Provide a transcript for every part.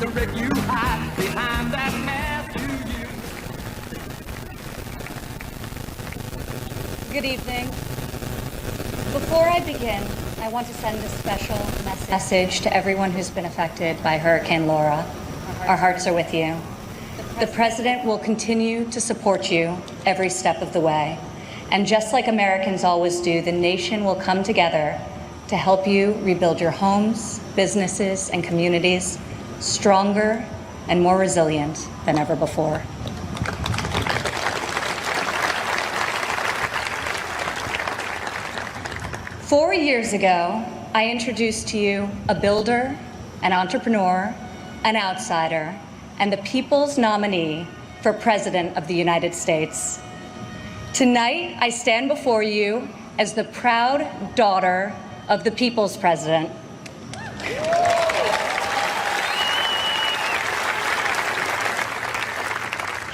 the wreck you hide behind that mask you use. Good evening. Before I begin, I want to send a special message to everyone who's been affected by Hurricane Laura. Our hearts are with you. The President will continue to support you every step of the way. And just like Americans always do, the nation will come together to help you rebuild your homes, businesses, and communities stronger and more resilient than ever before. Four years ago, I introduced to you a builder, an entrepreneur, an outsider, and the people's nominee for President of the United States. Tonight, I stand before you as the proud daughter of the people's president.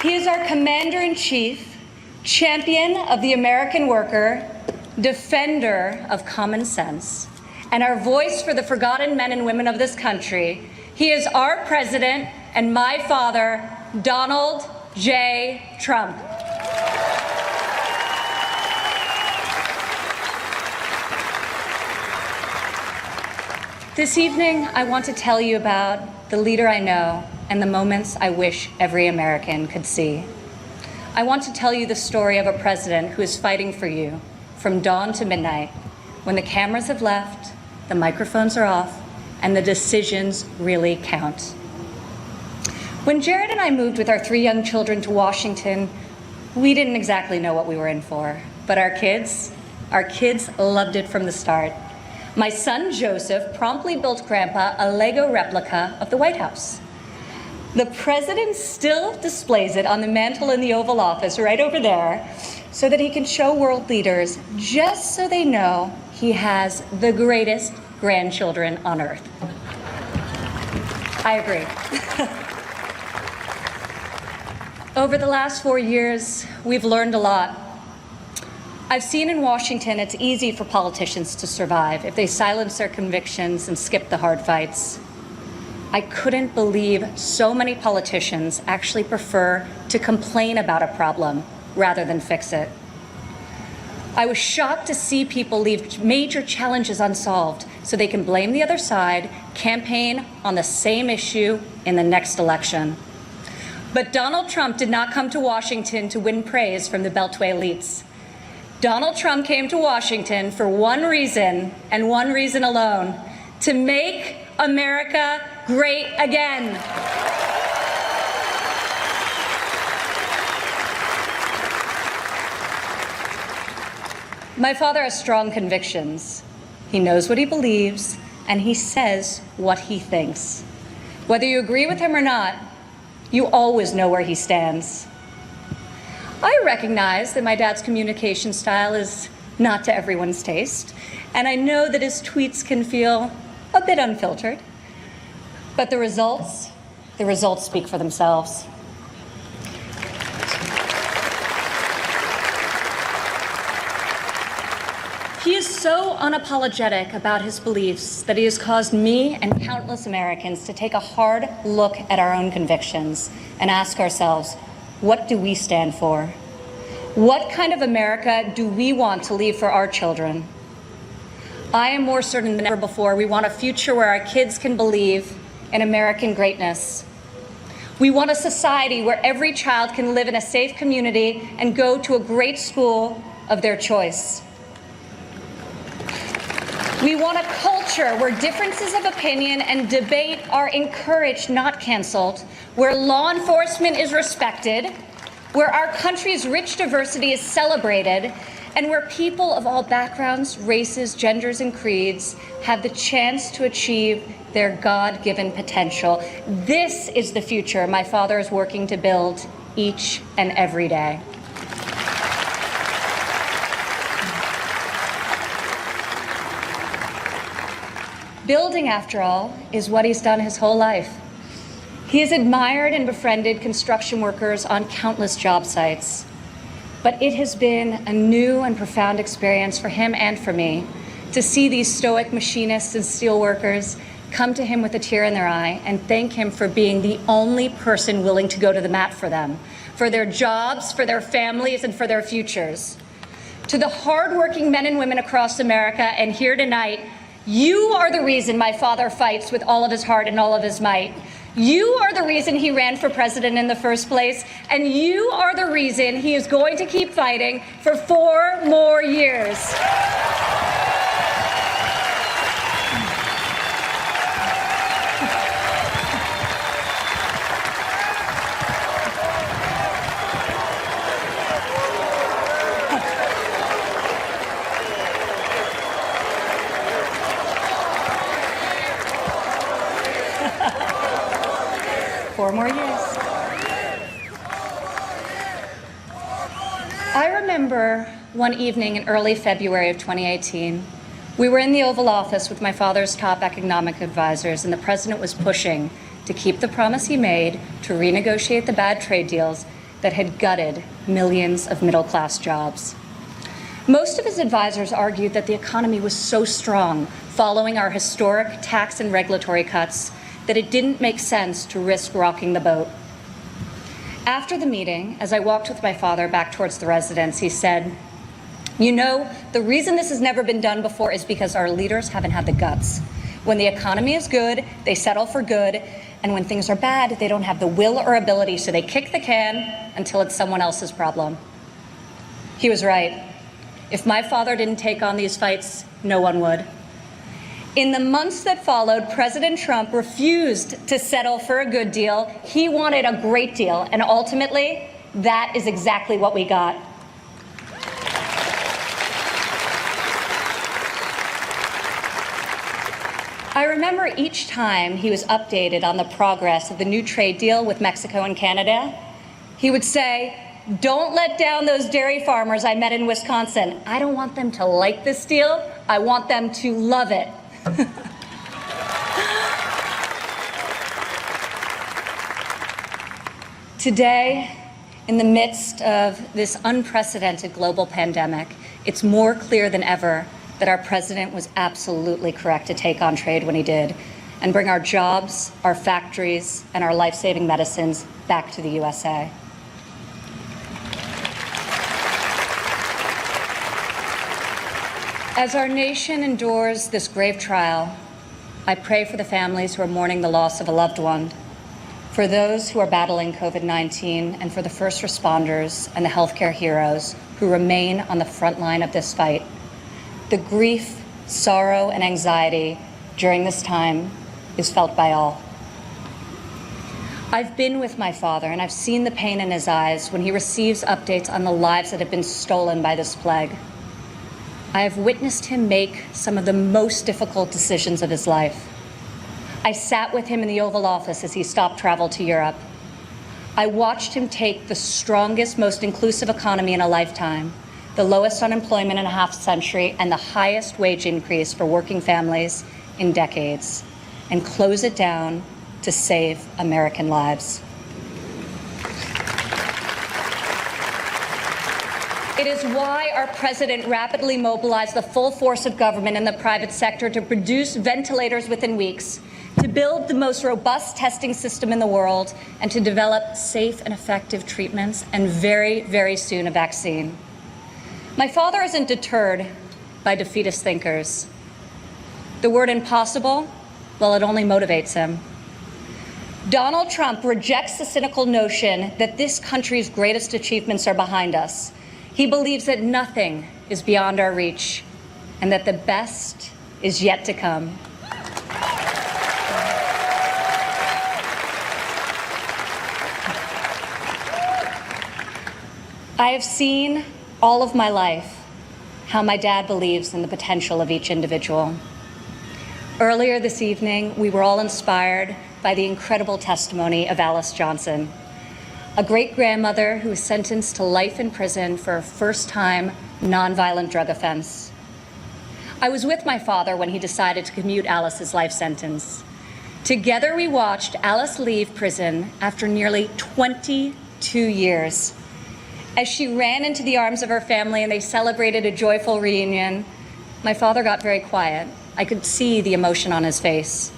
He is our commander-in-chief, champion of the American worker, defender of common sense, and our voice for the forgotten men and women of this country. He is our president and my father, Donald J. Trump. This evening, I want to tell you about the leader I know and the moments I wish every American could see. I want to tell you the story of a president who is fighting for you from dawn to midnight, when the cameras have left, the microphones are off, and the decisions really count. When Jared and I moved with our 3 young children to Washington, we didn't exactly know what we were in for, but our kids loved it from the start. My son, Joseph, promptly built Grandpa a Lego replica of the White House. The president still displays it on the mantle in the Oval Office right over there so that he can show world leaders, just so they know he has the greatest grandchildren on earth. I agree. Over the last 4 years, we've learned a lot. I've seen in Washington it's easy for politicians to survive if they silence their convictions and skip the hard fights. I couldn't believe so many politicians actually prefer to complain about a problem rather than fix it. I was shocked to see people leave major challenges unsolved so they can blame the other side, campaign on the same issue in the next election. But Donald Trump did not come to Washington to win praise from the Beltway elites. Donald Trump came to Washington for one reason, and one reason alone: to make America great again. My father has strong convictions. He knows what he believes, and he says what he thinks. Whether you agree with him or not, you always know where he stands. I recognize that my dad's communication style is not to everyone's taste, and I know that his tweets can feel a bit unfiltered. But the results speak for themselves. He is so unapologetic about his beliefs that he has caused me and countless Americans to take a hard look at our own convictions and ask ourselves, what do we stand for? What kind of America do we want to leave for our children? I am more certain than ever before we want a future where our kids can believe in American greatness. We want a society where every child can live in a safe community and go to a great school of their choice. We want a culture where differences of opinion and debate are encouraged, not canceled, where law enforcement is respected, where our country's rich diversity is celebrated, and where people of all backgrounds, races, genders, and creeds have the chance to achieve their God-given potential. This is the future my father is working to build each and every day. Building, after all, is what he's done his whole life. He has admired and befriended construction workers on countless job sites. But it has been a new and profound experience for him and for me to see these stoic machinists and steelworkers come to him with a tear in their eye and thank him for being the only person willing to go to the mat for them, for their jobs, for their families, and for their futures. To the hardworking men and women across America and here tonight, you are the reason my father fights with all of his heart and all of his might. You are the reason he ran for president in the first place, and you are the reason he is going to keep fighting for 4 more years. Four more years. I remember one evening in early February of 2018, we were in the Oval Office with my father's top economic advisors, and the president was pushing to keep the promise he made to renegotiate the bad trade deals that had gutted millions of middle-class jobs. Most of his advisors argued that the economy was so strong following our historic tax and regulatory cuts that it didn't make sense to risk rocking the boat. After the meeting, as I walked with my father back towards the residence, he said, "You know, the reason this has never been done before is because our leaders haven't had the guts. When the economy is good, they settle for good, and when things are bad, they don't have the will or ability, so they kick the can until it's someone else's problem." He was right. If my father didn't take on these fights, no one would. In the months that followed, President Trump refused to settle for a good deal. He wanted a great deal, and ultimately, that is exactly what we got. I remember each time he was updated on the progress of the new trade deal with Mexico and Canada, he would say, "Don't let down those dairy farmers I met in Wisconsin. I don't want them to like this deal. I want them to love it." Today, in the midst of this unprecedented global pandemic, it's more clear than ever that our president was absolutely correct to take on trade when he did and bring our jobs, our factories, and our life-saving medicines back to the USA. As our nation endures this grave trial, I pray for the families who are mourning the loss of a loved one, for those who are battling COVID-19, and for the first responders and the healthcare heroes who remain on the front line of this fight. The grief, sorrow, and anxiety during this time is felt by all. I've been with my father, and I've seen the pain in his eyes when he receives updates on the lives that have been stolen by this plague. I have witnessed him make some of the most difficult decisions of his life. I sat with him in the Oval Office as he stopped travel to Europe. I watched him take the strongest, most inclusive economy in a lifetime, the lowest unemployment in a half century, and the highest wage increase for working families in decades, and close it down to save American lives. It is why our president rapidly mobilized the full force of government and the private sector to produce ventilators within weeks, to build the most robust testing system in the world, and to develop safe and effective treatments, and very, very soon a vaccine. My father isn't deterred by defeatist thinkers. The word impossible, well, it only motivates him. Donald Trump rejects the cynical notion that this country's greatest achievements are behind us. He believes that nothing is beyond our reach and that the best is yet to come. I have seen all of my life how my dad believes in the potential of each individual. Earlier this evening, we were all inspired by the incredible testimony of Alice Johnson, a great-grandmother who was sentenced to life in prison for a first-time nonviolent drug offense. I was with my father when he decided to commute Alice's life sentence. Together we watched Alice leave prison after nearly 22 years. As she ran into the arms of her family and they celebrated a joyful reunion, my father got very quiet. I could see the emotion on his face.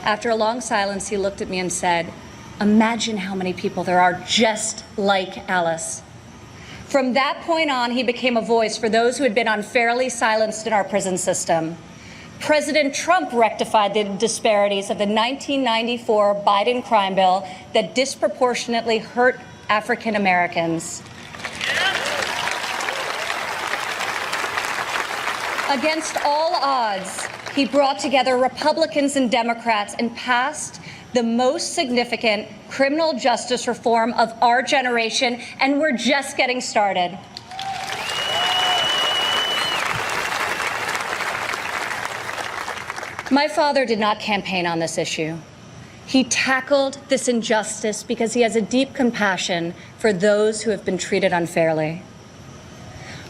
After a long silence, he looked at me and said, "Imagine how many people there are just like Alice." From that point on, he became a voice for those who had been unfairly silenced in our prison system. President Trump rectified the disparities of the 1994 Biden crime bill that disproportionately hurt African Americans. Against all odds, he brought together Republicans and Democrats and passed the most significant criminal justice reform of our generation, and we're just getting started. My father did not campaign on this issue. He tackled this injustice because he has a deep compassion for those who have been treated unfairly.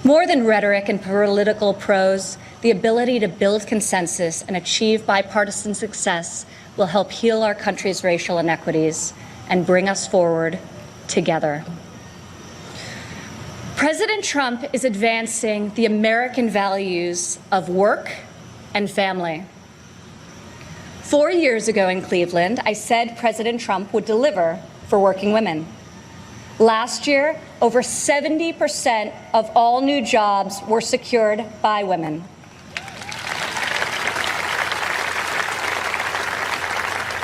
More than rhetoric and political prose, the ability to build consensus and achieve bipartisan success will help heal our country's racial inequities and bring us forward together. President Trump is advancing the American values of work and family. 4 years ago in Cleveland, I said President Trump would deliver for working women. Last year, over 70% of all new jobs were secured by women.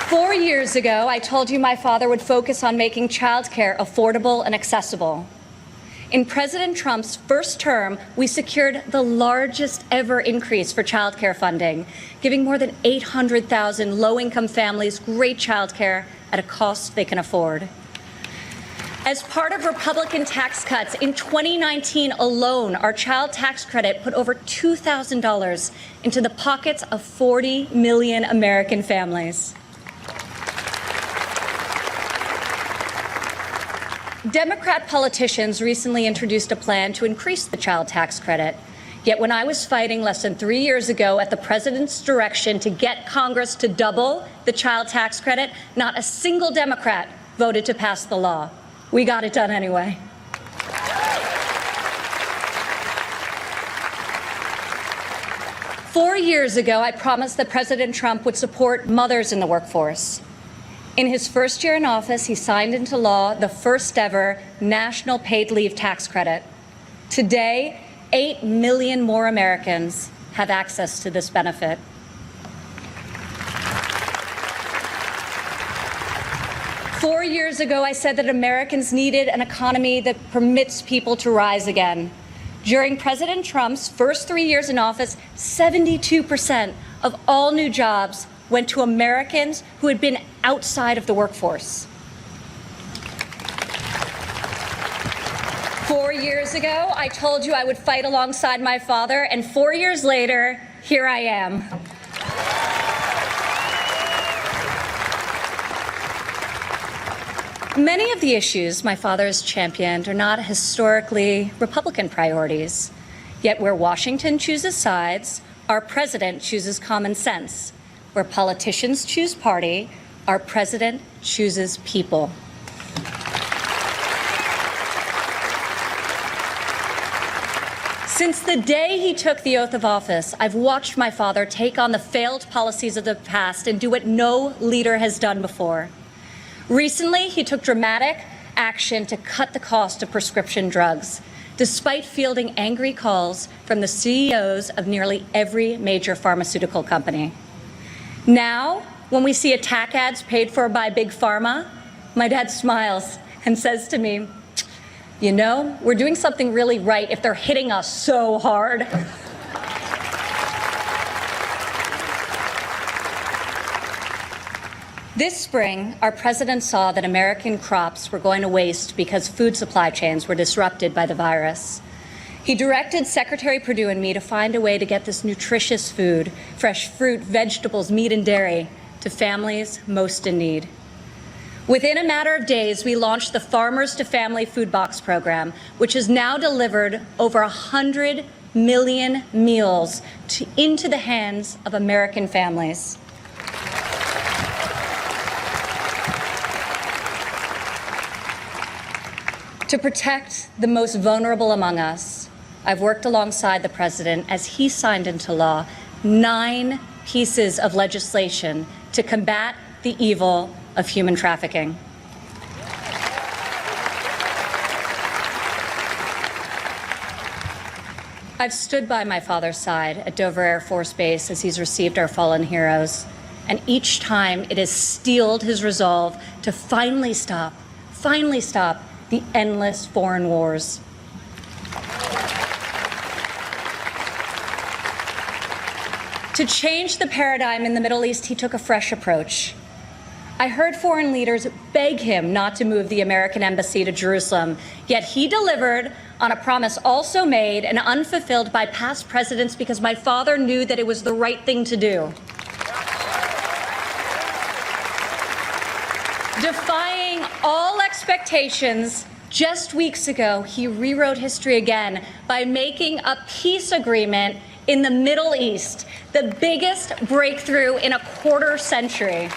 Four years ago, I told you my father would focus on making childcare affordable and accessible. In President Trump's first term, we secured the largest ever increase for childcare funding, giving more than 800,000 low-income families great childcare at a cost they can afford. As part of Republican tax cuts, in 2019 alone, our child tax credit put over $2,000 into the pockets of 40 million American families. Democrat politicians recently introduced a plan to increase the child tax credit. Yet when I was fighting less than 3 years ago at the president's direction to get Congress to double the child tax credit, not a single Democrat voted to pass the law. We got it done anyway. Four years ago, I promised that President Trump would support mothers in the workforce. In his first year in office, he signed into law the first ever national paid leave tax credit. Today, 8 million more Americans have access to this benefit. Four years ago, I said that Americans needed an economy that permits people to rise again. During President Trump's first 3 years in office, 72% of all new jobs went to Americans who had been outside of the workforce. 4 years ago, I told you I would fight alongside my father, and 4 years later, here I am. Many of the issues my father has championed are not historically Republican priorities. Yet where Washington chooses sides, our president chooses common sense. Where politicians choose party, our president chooses people. Since the day he took the oath of office, I've watched my father take on the failed policies of the past and do what no leader has done before. Recently, he took dramatic action to cut the cost of prescription drugs, despite fielding angry calls from the CEOs of nearly every major pharmaceutical company. Now, when we see attack ads paid for by Big Pharma, my dad smiles and says to me, "You know, we're doing something really right if they're hitting us so hard." This spring, our president saw that American crops were going to waste because food supply chains were disrupted by the virus. He directed Secretary Perdue and me to find a way to get this nutritious food, fresh fruit, vegetables, meat, and dairy, to families most in need. Within a matter of days, we launched the Farmers to Family Food Box program, which has now delivered over 100 million meals into the hands of American families. To protect the most vulnerable among us, I've worked alongside the president as he signed into law 9 pieces of legislation to combat the evil of human trafficking. I've stood by my father's side at Dover Air Force Base as he's received our fallen heroes, and each time it has steeled his resolve to finally stop the endless foreign wars. To change the paradigm in the Middle East, he took a fresh approach. I heard foreign leaders beg him not to move the American embassy to Jerusalem, yet he delivered on a promise also made and unfulfilled by past presidents because my father knew that it was the right thing to do. Defying all expectations, just weeks ago, he rewrote history again by making a peace agreement in the Middle East, the biggest breakthrough in a quarter century.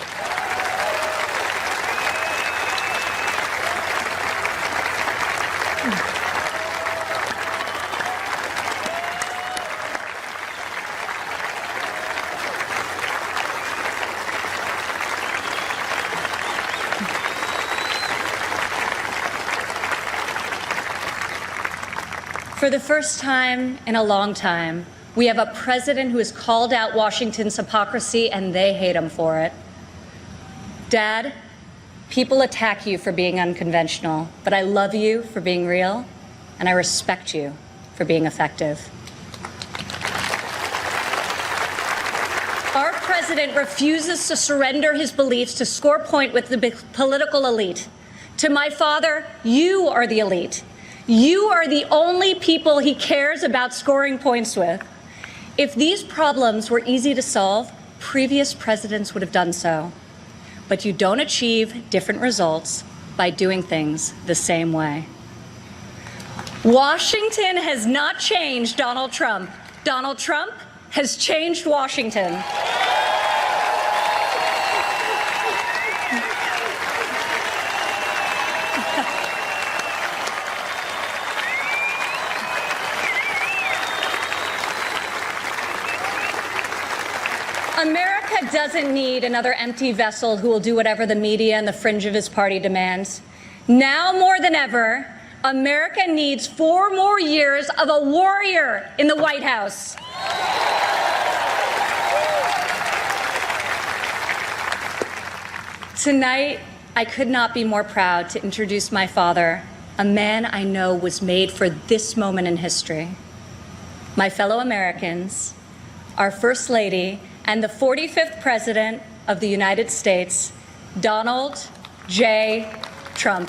For the first time in a long time, we have a president who has called out Washington's hypocrisy, and they hate him for it. Dad, people attack you for being unconventional, but I love you for being real, and I respect you for being effective. Our president refuses to surrender his beliefs to score point with the political elite. To my father, you are the elite. You are the only people he cares about scoring points with. If these problems were easy to solve, previous presidents would have done so. But you don't achieve different results by doing things the same way. Washington has not changed Donald Trump. Donald Trump has changed Washington. America doesn't need another empty vessel who will do whatever the media and the fringe of his party demands. Now more than ever, America needs 4 more years of a warrior in the White House. Tonight, I could not be more proud to introduce my father, a man I know was made for this moment in history. My fellow Americans, our First Lady, and the 45th President of the United States, Donald J. Trump.